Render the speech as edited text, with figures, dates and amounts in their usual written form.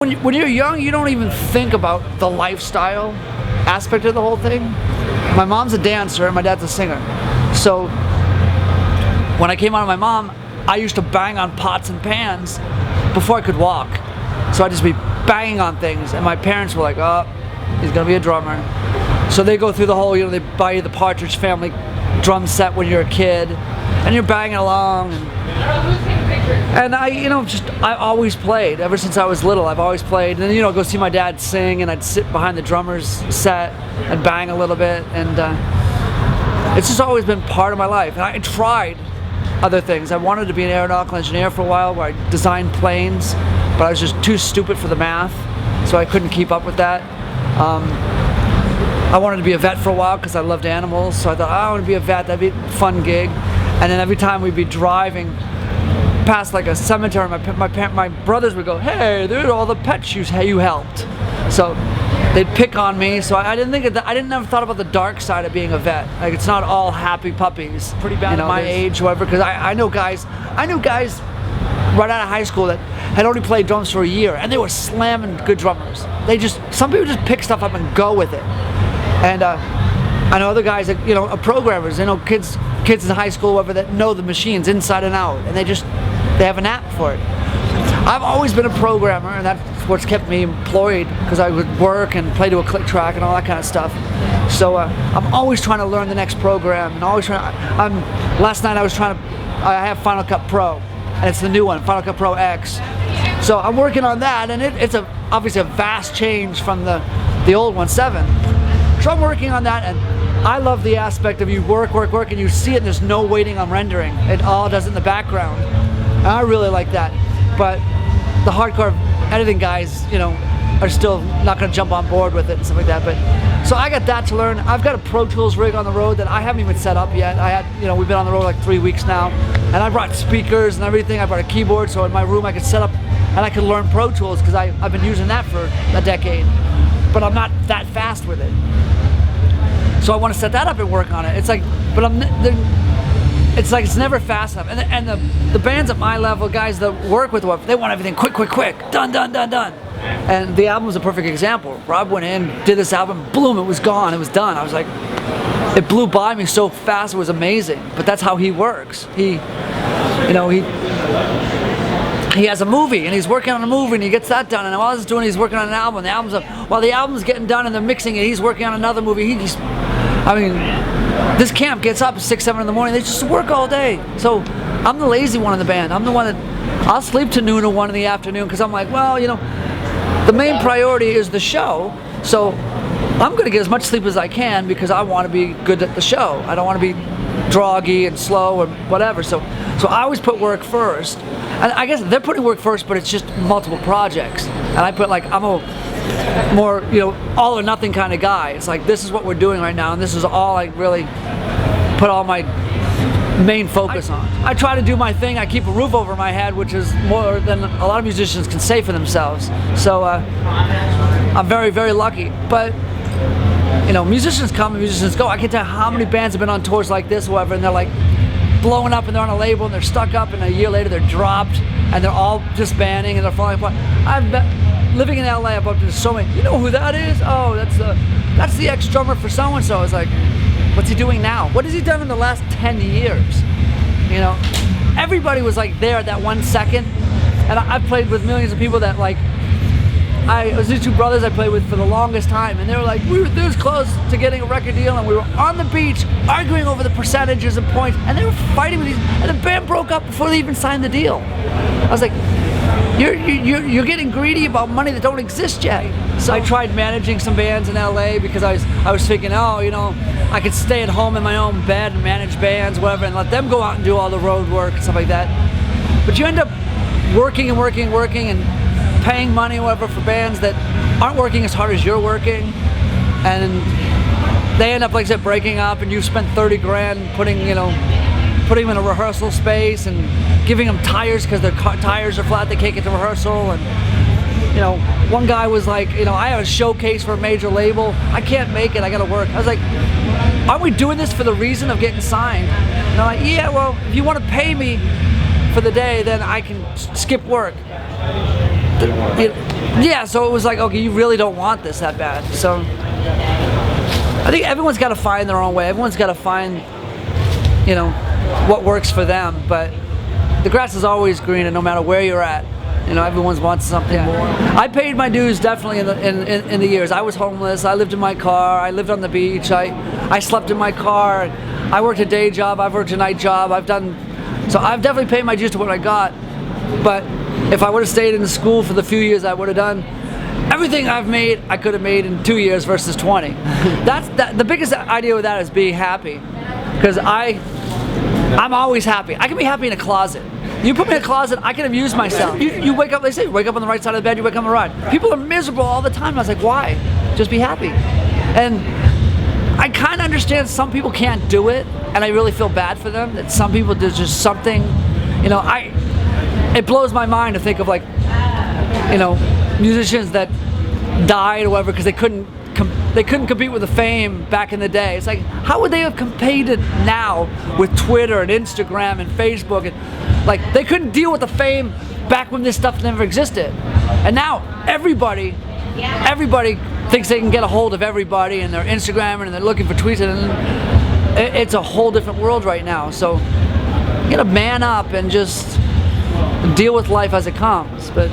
When you're young, you don't even think about the lifestyle aspect of the whole thing. My mom's a dancer and my dad's a singer. So when I came out of my mom, I used to bang on pots and pans before I could walk. So I'd just be banging on things, and my parents were like, oh, he's gonna be a drummer. So they go through the whole, they buy you the Partridge Family drum set when you're a kid, and you're banging along. And I always played. Ever since I was little, I've always played. And then, go see my dad sing, and I'd sit behind the drummer's set and bang a little bit. And it's just always been part of my life. And I tried other things. I wanted to be an aeronautical engineer for a while, where I designed planes, but I was just too stupid for the math, so I couldn't keep up with that. I wanted to be a vet for a while because I loved animals, so I thought, I want to be a vet, that'd be a fun gig. And then every time we'd be driving past like a cemetery, my brothers would go, hey, there are all the pets you helped. So they'd pick on me, so I didn't think of that. I didn't ever thought about the dark side of being a vet. Like, it's not all happy puppies. Pretty bad at my age, whatever, because I knew guys right out of high school that had only played drums for a year, and they were slamming good drummers. Some people just pick stuff up and go with it. And I know other guys that, are programmers, kids in high school, whatever, that know the machines inside and out, and they have a knack for it. I've always been a programmer, and that's what's kept me employed, because I would work and play to a click track and all that kind of stuff. So I'm always trying to learn the next program, and always trying. Last night I have Final Cut Pro, and it's the new one, Final Cut Pro X. So I'm working on that, and it's obviously a vast change from the old one, 7. So I'm working on that, and I love the aspect of you work, and you see it, and there's no waiting on rendering. It all does it in the background. And I really like that. But the hardcore editing guys, are still not going to jump on board with it and stuff like that. But so I got that to learn. I've got a Pro Tools rig on the road that I haven't even set up yet. We've been on the road like 3 weeks now, and I brought speakers and everything. I brought a keyboard, so in my room I could set up and I could learn Pro Tools, because I've been using that for a decade. But I'm not that fast with it. So I want to set that up and work on it. It's like, it's never fast enough. And the bands at my level, guys that work with they want everything quick, done. And the album's a perfect example. Rob went in, did this album, boom, it was gone, it was done. I was like, it blew by me so fast, it was amazing. But that's how he works. He has a movie, and he's working on a movie, and he gets that done, and while he's doing, he's working on an album. While the album's getting done and they're mixing it, he's working on another movie. This camp gets up at 6, 7 in the morning. They just work all day. So I'm the lazy one in the band. I'm the one that I'll sleep to noon or 1 in the afternoon, because I'm like, well, the main priority is the show. So I'm going to get as much sleep as I can, because I want to be good at the show. I don't want to be droggy and slow or whatever. So I always put work first. And I guess they're putting work first, but it's just multiple projects. And I put I'm a more, all or nothing kind of guy. It's like, this is what we're doing right now, and this is all I really put all my main focus on. I try to do my thing. I keep a roof over my head, which is more than a lot of musicians can say for themselves. So I'm very, very lucky. But musicians come and musicians go. I can tell how many bands have been on tours like this, whatever, and they're like blowing up, and they're on a label, and they're stuck up, and a year later they're dropped, and they're all disbanding, and they're falling apart. Living in LA, I've bumped into so many. You know who that is? Oh, that's the ex-drummer for so-and-so. I was like, what's he doing now? What has he done in the last 10 years? Everybody was like there at that 1 second, and I've played with millions of people that it was these 2 brothers I played with for the longest time, and they were like, we were this close to getting a record deal, and we were on the beach arguing over the percentages and points, and they were fighting with and the band broke up before they even signed the deal. I was like, you're getting greedy about money that don't exist yet. So I tried managing some bands in LA, because I was thinking, I could stay at home in my own bed and manage bands, whatever, and let them go out and do all the road work and stuff like that. But you end up working and paying money, whatever, for bands that aren't working as hard as you're working, and they end up, like I said, breaking up, and you spent 30 grand putting them in a rehearsal space and giving them tires because their tires are flat, they can't get to rehearsal. And one guy was like, I have a showcase for a major label, I can't make it, I gotta work. I was like, aren't we doing this for the reason of getting signed? And I'm like, yeah, well, if you want to pay me for the day, then I can skip work. Yeah, so it was like, okay, you really don't want this that bad. So I think everyone's got to find their own way. Everyone's got to find, you know, what works for them. But the grass is always greener, no matter where you're at. You know, everyone wants something more. I paid my dues definitely in the years. I was homeless. I lived in my car. I lived on the beach. I slept in my car. I worked a day job. I've worked a night job. So I've definitely paid my dues to what I got. But if I would have stayed in school for the few years I would have done, everything I've made, I could have made in 2 years versus 20. The biggest idea with that is being happy. Because I'm always happy. I can be happy in a closet. You put me in a closet, I can amuse myself. You wake up, they say, wake up on the right side of the bed, you wake up on the right. People are miserable all the time. I was like, why? Just be happy. And I kind of understand some people can't do it, and I really feel bad for them, that some people, there's just something, you know, it blows my mind to think of, like, you know, musicians that died or whatever because they couldn't compete with the fame back in the day. It's like, how would they have competed now with Twitter and Instagram and Facebook? And like, they couldn't deal with the fame back when this stuff never existed. And now everybody thinks they can get a hold of everybody, and they're Instagramming and they're looking for tweets, and it's a whole different world right now. So you gotta man up and just deal with life as it comes. But